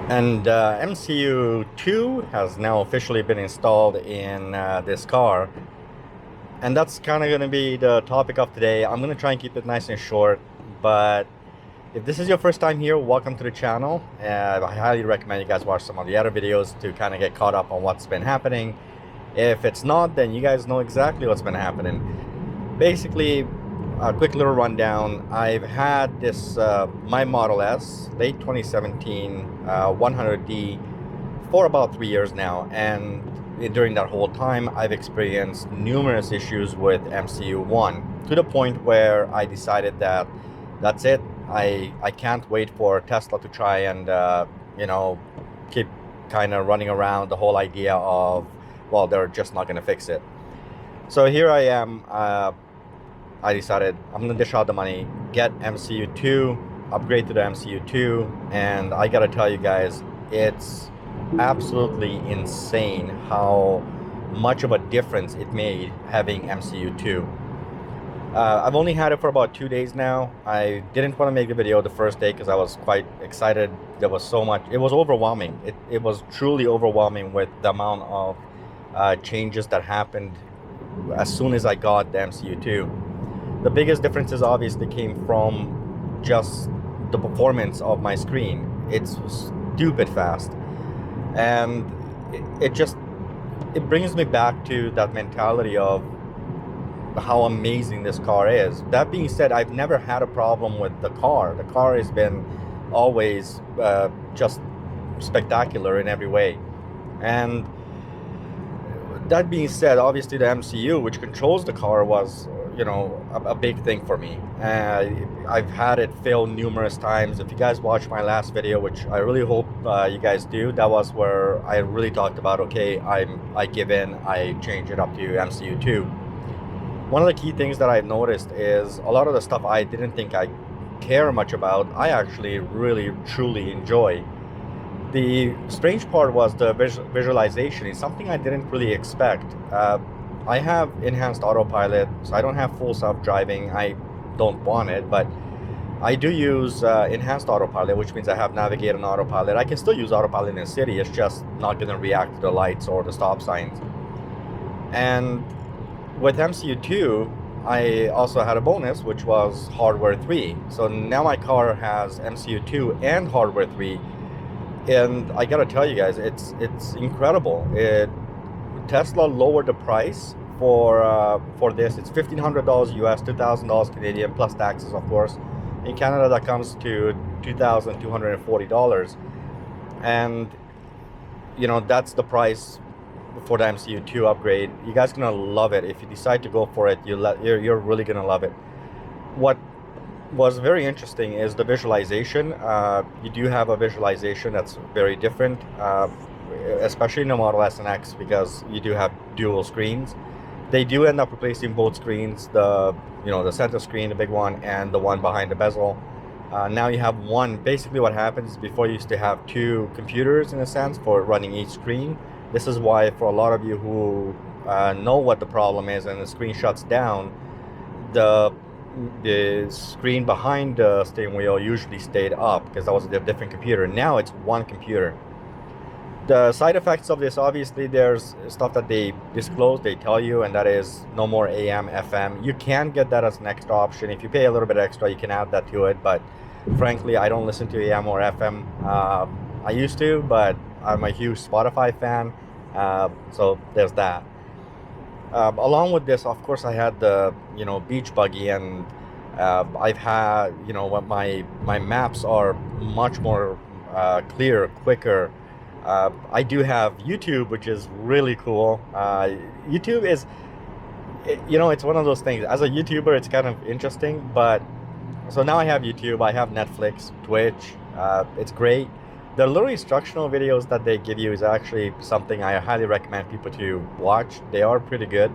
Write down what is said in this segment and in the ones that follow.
And MCU2 has now officially been installed in this car. And that's kind of going to be the topic of today. I'm going to try and keep it nice and short. But if this is your first time here, welcome to the channel. I highly recommend you guys watch some of the other videos to kind of get caught up on what's been happening. If it's not, then you guys know exactly what's been happening. Basically, a quick little rundown. I've had this my Model S, late 2017, 100D for about 3 years now, and during that whole time, I've experienced numerous issues with MCU1 to the point where I decided that that's it. I can't wait for Tesla to try and keep kind of running around the whole idea of, well, they're just not going to fix it. So here I am. I decided I'm gonna dish out the money, get MCU2, upgrade to the MCU2, and I gotta tell you guys, it's absolutely insane how much of a difference it made having MCU2. I've only had it for about 2 days now. I didn't want to make a video the first day because I was quite excited. There was so much. It was overwhelming. It was truly overwhelming with the amount of changes that happened as soon as I got the MCU2. The biggest differences obviously came from just the performance of my screen. It's stupid fast. And it brings me back to that mentality of how amazing this car is. That being said, I've never had a problem with the car. The car has been always just spectacular in every way. And that being said, obviously the MCU, which controls the car, was a big thing for me. I've had it fail numerous times. If you guys watched my last video, which I really hope you guys do, that was where I really talked about, okay, I give in, I change it up to MCU2. One of the key things that I've noticed is a lot of the stuff I didn't think I care much about, I actually really truly enjoy. The strange part was the visualization. It's something I didn't really expect. I have enhanced autopilot, so I don't have full self-driving. I don't want it, but I do use enhanced autopilot, which means I have navigate on autopilot. I can still use autopilot in the city. It's just not going to react to the lights or the stop signs. And with MCU2, I also had a bonus, which was hardware 3. So now my car has MCU2 and hardware 3. And I gotta tell you guys, it's incredible. Tesla lowered the price for this. It's $1,500 US, $2,000 Canadian plus taxes, of course. In Canada, that comes to $2,240, and that's the price for the MCU2 upgrade. You guys gonna love it if you decide to go for it. You're really gonna love it. What was very interesting is the visualization. You do have a visualization that's very different, especially in the Model S and X, because you do have dual screens. They do end up replacing both screens, the center screen, the big one, and the one behind the bezel. Now you have one. Basically what happens is, before you used to have two computers in a sense for running each screen. This is why, for a lot of you who know what the problem is and the screen shuts down, the screen behind the steering wheel usually stayed up because that was a different computer. Now it's one computer. The side effects of this, obviously, there's stuff that they disclose, they tell you, and that is no more AM, FM. You can get that as an extra option. If you pay a little bit extra, you can add that to it, but frankly, I don't listen to AM or FM. I used to, but I'm a huge Spotify fan, so there's that. Along with this, of course, I had the beach buggy, and I've had what my maps are much more clear, quicker. I do have YouTube, which is really cool. YouTube is, it's one of those things. As a YouTuber, it's kind of interesting, but so now I have YouTube, I have Netflix, Twitch. It's great. The little instructional videos that they give you is actually something I highly recommend people to watch. They are pretty good.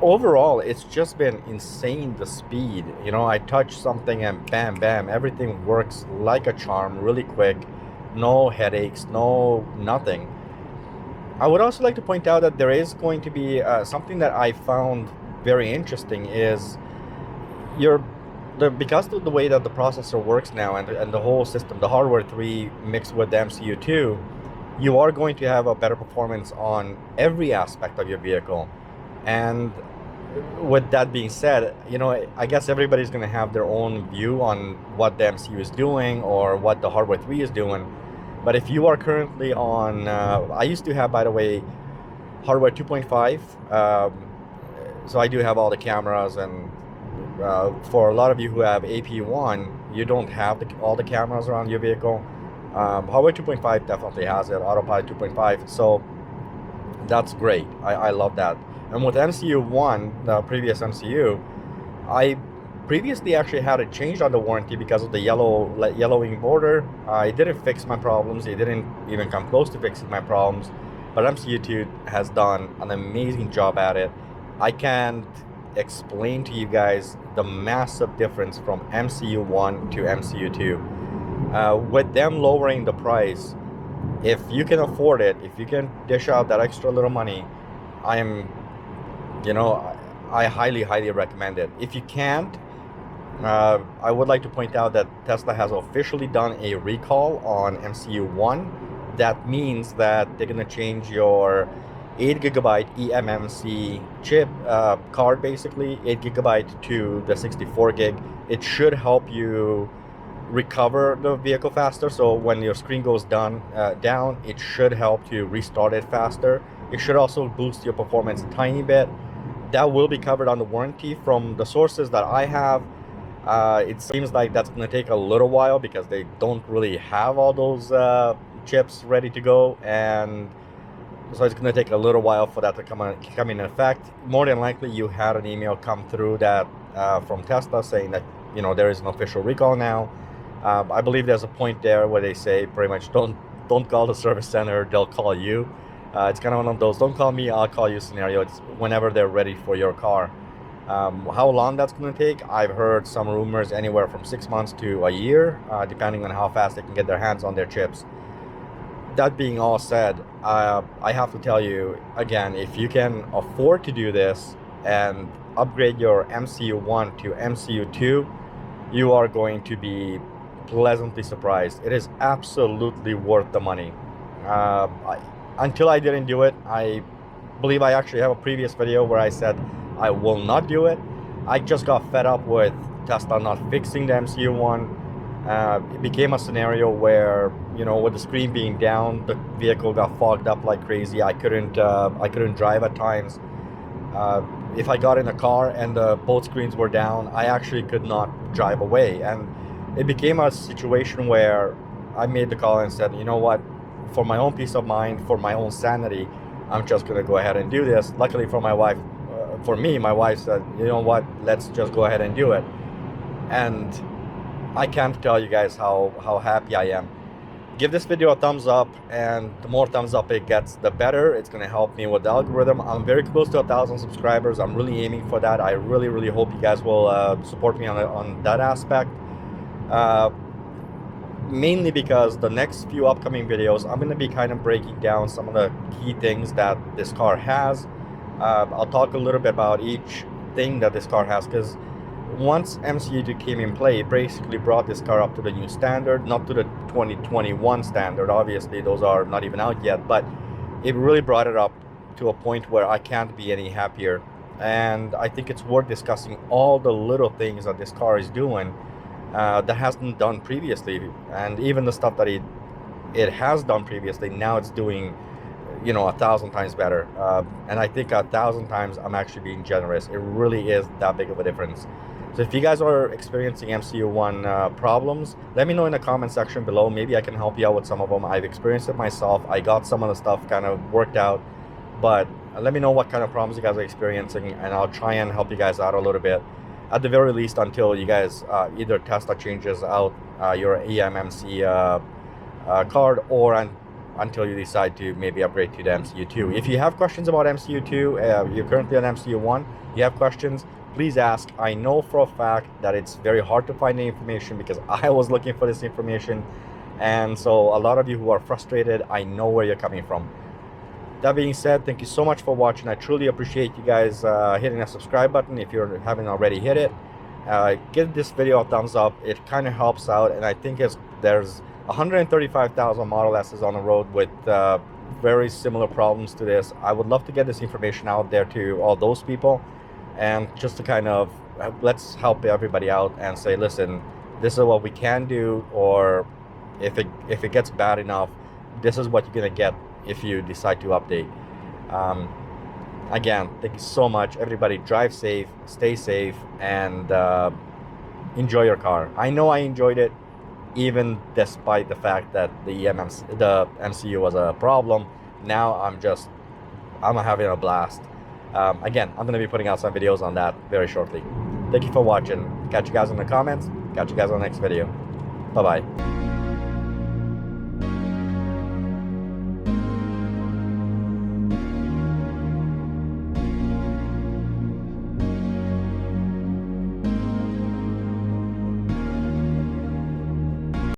Overall, it's just been insane, the speed. I touch something and bam, bam, everything works like a charm, really quick. No headaches, nothing. I would also like to point out that there is going to be something that I found very interesting is your because of the way that the processor works now, and the whole system, the hardware 3 mixed with the MCU2, you are going to have a better performance on every aspect of your vehicle. And with that being said, I guess everybody's going to have their own view on what the MCU is doing or what the hardware 3 is doing. But if you are currently on, I used to have, by the way, hardware 2.5. So I do have all the cameras, and for a lot of you who have AP1, you don't have all the cameras around your vehicle. Hardware 2.5 definitely has it, autopilot 2.5, so that's great. I love that. And with MCU1, the previous MCU, I previously actually had it changed under warranty because of the yellowing border. It didn't fix my problems. It didn't even come close to fixing my problems. But MCU2 has done an amazing job at it. I can't explain to you guys the massive difference from MCU1 to MCU2. With them lowering the price, if you can afford it, if you can dish out that extra little money, I highly recommend it. If you can't, I would like to point out that Tesla has officially done a recall on MCU1. That means that they're going to change your 8GB eMMC chip card, basically 8GB to the 64 gig. It should help you recover the vehicle faster. So when your screen goes down, it should help you restart it faster. It should also boost your performance a tiny bit. That will be covered on the warranty. From the sources that I have, it seems like that's going to take a little while because they don't really have all those chips ready to go, and so it's going to take a little while for that to come in effect. More than likely, you had an email come through that from Tesla saying that there is an official recall now. I believe there's a point there where they say pretty much don't call the service center, they'll call you. It's kind of one of those don't call me, I'll call you scenario. It's whenever they're ready for your car. How long that's going to take, I've heard some rumors anywhere from 6 months to a year, depending on how fast they can get their hands on their chips. That being all said, I have to tell you again, if you can afford to do this and upgrade your MCU1 to MCU2, you are going to be pleasantly surprised. It is absolutely worth the money. Until I didn't do it, I believe I actually have a previous video where I said I will not do it. I just got fed up with Tesla not fixing the MCU1. It became a scenario where, with the screen being down, the vehicle got fogged up like crazy. I couldn't drive at times. If I got in a car and both screens were down, I actually could not drive away. And it became a situation where I made the call and said, you know what, for my own peace of mind, for my own sanity, I'm just going to go ahead and do this. Luckily for my wife, my wife said, you know what, let's just go ahead and do it. And I can't tell you guys how happy I am. Give this video a thumbs up, and the more thumbs up it gets, the better. It's going to help me with the algorithm. I'm very close to 1,000 subscribers. I'm really aiming for that. I really hope you guys will support me on that aspect. Mainly because the next few upcoming videos, I'm going to be kind of breaking down some of the key things that this car has. I'll talk a little bit about each thing that this car has, because once MCU2 came in play, it basically brought this car up to the new standard, not to the 2021 standard. Obviously, those are not even out yet, but it really brought it up to a point where I can't be any happier. And I think it's worth discussing all the little things that this car is doing that hasn't done previously, and even the stuff that it has done previously, now it's doing 1,000 times better. And I think 1,000 times I'm actually being generous. It really is that big of a difference. So if you guys are experiencing MCU1 problems, let me know in the comment section below. Maybe I can help you out with some of them. I've experienced it myself. I got some of the stuff kind of worked out, but let me know what kind of problems you guys are experiencing, and I'll try and help you guys out a little bit. At the very least, until you guys either Tesla changes out your eMMC card, or until you decide to maybe upgrade to the MCU2. If you have questions about MCU2, you're currently on MCU1, you have questions, please ask. I know for a fact that it's very hard to find the information because I was looking for this information, and so a lot of you who are frustrated, I know where you're coming from. That being said, thank you so much for watching. I truly appreciate you guys hitting that subscribe button if you haven't already hit it. give this video a thumbs up. It kind of helps out, and I think there's 135,000 Model S's on the road with very similar problems to this. I would love to get this information out there to all those people, and just to kind of let's help everybody out and say, listen, this is what we can do, or if it gets bad enough, this is what you're gonna get if you decide to update. Again, thank you so much. Everybody drive safe, stay safe, and enjoy your car. I know I enjoyed it, even despite the fact that the MCU was a problem. Now I'm having a blast. Again, I'm going to be putting out some videos on that very shortly. Thank you for watching. Catch you guys in the comments. Catch you guys on the next video. Bye-bye.